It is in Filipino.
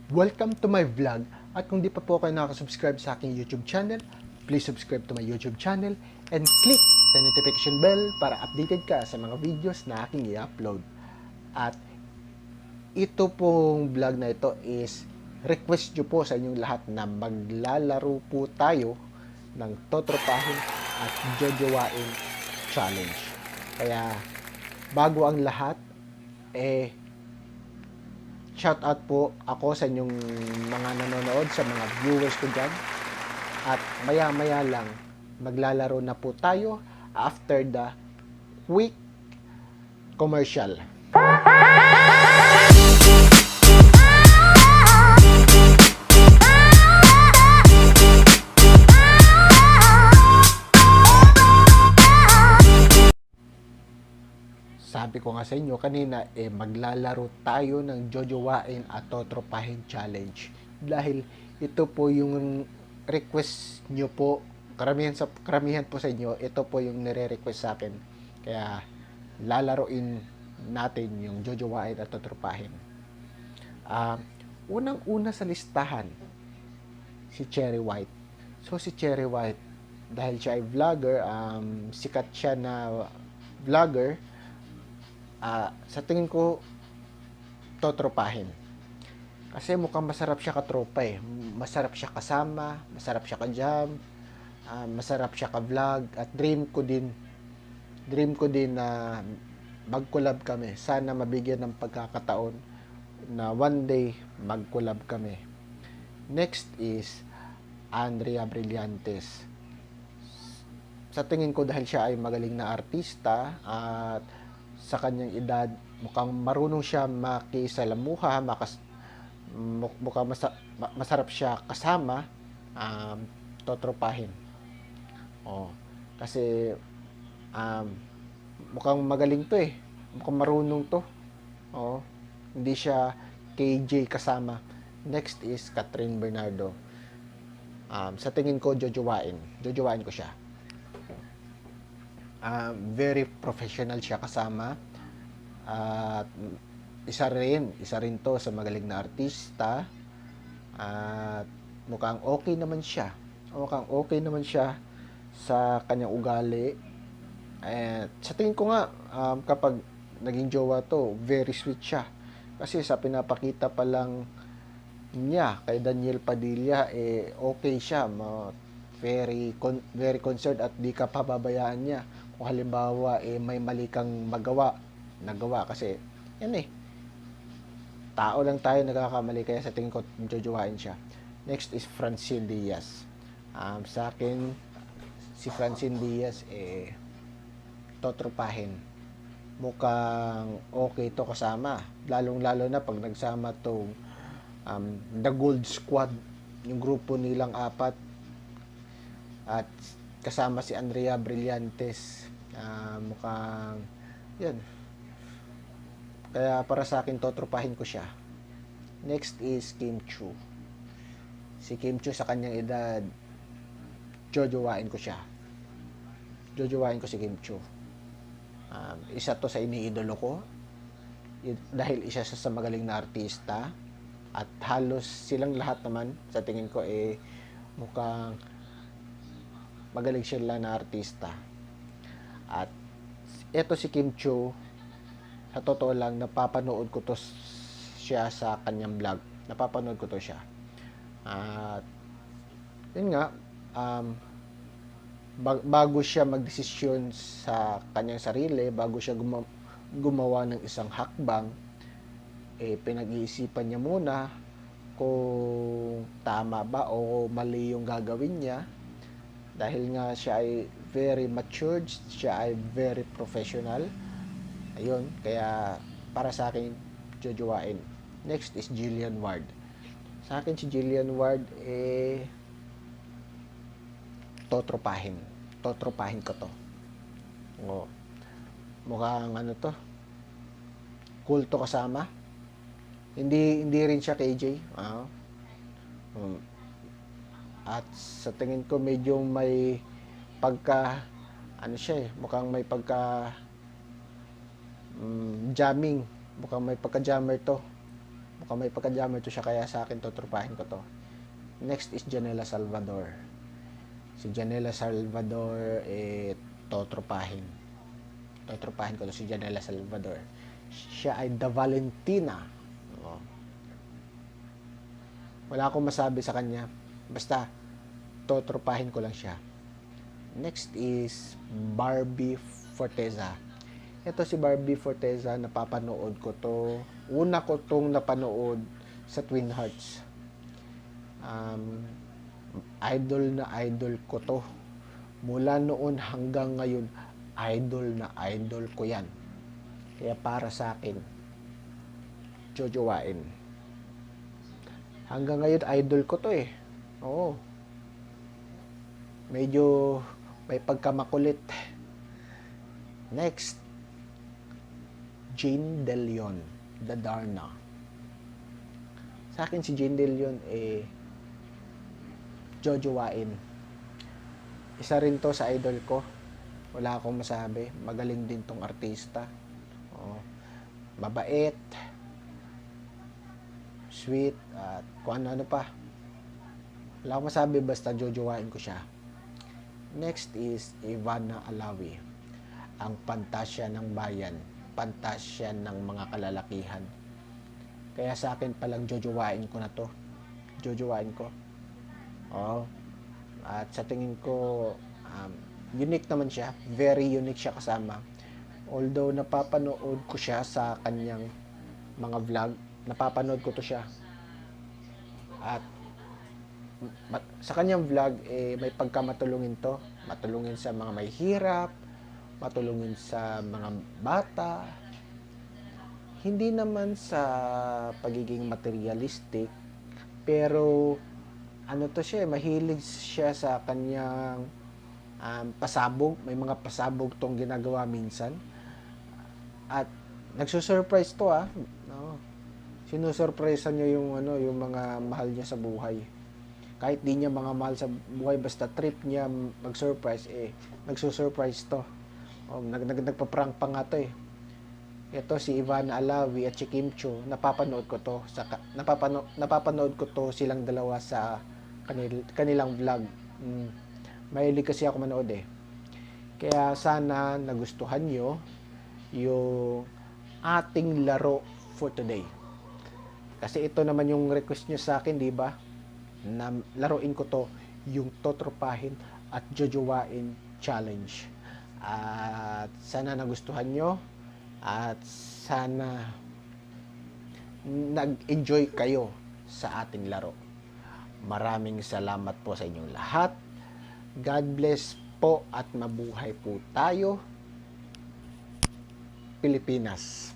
Welcome to my vlog at kung di pa po kayo nakasubscribe sa aking YouTube channel, please subscribe to my YouTube channel and click the notification bell para updated ka sa mga videos na aking i-upload. At ito pong vlog na ito is request nyo po sa inyong lahat na maglalaro po tayo ng Totropahin at Jojowain Challenge. Kaya bago ang lahat, shout out po ako sa inyong mga nanonood, sa mga viewers ko dyan. At maya-maya lang, maglalaro na po tayo after the quick commercial. Sabi ko nga sa inyo kanina, maglalaro tayo ng Jojowain at Totropahin Challenge. Dahil ito po yung request nyo po, karamihan po sa inyo, ito po yung nire-request sa akin. Kaya lalaroin natin yung Jojowain at Totropahin. Unang-una sa listahan, si Cherry White. So si Cherry White, dahil siya ay vlogger, sikat siya na vlogger, sa tingin ko Totropahin. Kasi mukhang masarap siya katropa Masarap siya kasama, masarap siya ka-jam, masarap siya ka-vlog, at dream ko din na mag-collab kami. Sana mabigyan ng pagkakataon na one day mag-collab kami. Next is Andrea Brillantes. Sa tingin ko dahil siya ay magaling na artista at sa kanyang edad, mukhang marunong siya makisalamuha, mukhang masarap siya kasama, Totropahin. Kasi mukhang magaling to mukhang marunong to. Hindi siya KJ kasama. Next is Catherine Bernardo. Sa tingin ko, jojowain ko siya. Very professional siya kasama, at isa rin to sa magaling na artista, at mukhang okay naman siya sa kanyang ugali. At sa tingin ko nga, kapag naging jowa to, very sweet siya, kasi sa pinapakita pa lang niya kay Daniel Padilla, okay siya, very concerned, at di ka pababayaan niya kung halimbawa may mali kang nagawa, kasi yan tao lang tayo, nagkakamali. Kaya sa tingin ko jojowain siya. Next is Francine Diaz. Sa akin, si Francine Diaz Totropahin. Mukhang okay to kasama, lalong-lalo na pag nagsama tong The Gold Squad, yung grupo nilang apat, at kasama si Andrea Brillantes. Mukhang yan. Kaya para sa akin, Totropahin ko siya. Next is Kim Chiu. Si Kim Chiu, sa kanyang edad, jojowain ko siya. Jojowain ko si Kim Chiu. Isa to sa iniidolo ko, dahil isa siya sa magaling na artista, at halos silang lahat naman sa tingin ko mukhang magaling sila na artista. At eto si Kim Chiu, sa totoo lang, napapanood ko to siya sa kanyang vlog. Napapanood ko to siya. At yun nga, bago siya magdesisyon sa kanyang sarili, bago siya gumawa ng isang hakbang, pinag-iisipan niya muna kung tama ba o mali yung gagawin niya. Dahil nga siya ay very matured, siya ay very professional. Ayun, kaya para sa akin, jojowain. Next is Jillian Ward. Sa akin si Jillian Ward, Totropahin ko to. Mukhang to, cool to kasama. Hindi rin siya KJ. At sa tingin ko, medyo may pagka mukhang may pagka jamming, mukhang may pagka jammer to. Mukhang may pagka-jammer to siya, kaya sa akin tutropahin ko to. Next is Janela Salvador. Si Janela Salvador, totropahin. Totropahin ko to si Janela Salvador. Siya ay The Valentina. Oo. Wala akong masabi sa kanya. Basta, totropahin ko lang siya. Next is Barbie Forteza. Ito si Barbie Forteza, napapanood ko to. Una ko tong napanood sa Twin Hearts. Idol na idol ko to. Mula noon hanggang ngayon, idol na idol ko yan. Kaya para sa akin, jojowain. Hanggang ngayon, idol ko to eh. Oo. Medyo may pagkamakulit. Next, Jane De Leon, The Darna. Sa akin si Jane De Leon jojowain. Isa rin to sa idol ko. Wala akong masabi. Magaling din tong artista. Oo. Mabait, sweet, at kung ano pa. Wala akong masabi, basta jojowain ko siya. Next is Ivana Alawi. Ang pantasya ng bayan. Pantasya ng mga kalalakihan. Kaya sa akin palang jojowain ko na to. Jojowain ko. Oh. At sa tingin ko, unique naman siya. Very unique siya kasama. Although napapanood ko siya sa kanyang mga vlog, napapanood ko to siya. At sa kanyang vlog, may pagkamatulungin to. Matulungin sa mga may hirap, matulungin sa mga bata. Hindi naman sa pagiging materialistic, pero ano to siya, mahilig siya sa kanyang pasabog. May mga pasabog tong ginagawa minsan. At nagsusurprise to no? Sinusurpresa niya yung mga mahal niya sa buhay. Kahit di niya mga mahal sa buhay, basta trip niya mag-surprise, nagsusurprise to. Nagpa-prank pa nga to eh. Ito si Ivana Alawi at si Kim Cho, napapanood ko to napapanood ko to silang dalawa sa kanilang vlog. Mahilig kasi ako manood eh. Kaya sana nagustuhan nyo yung ating laro for today. Kasi ito naman yung request nyo sa akin, di ba? Na laruin ko to, yung totropahin at jojowain challenge. At sana nagustuhan nyo at sana nag-enjoy kayo sa ating laro. Maraming salamat po sa inyong lahat. God bless po at mabuhay po tayo, Pilipinas.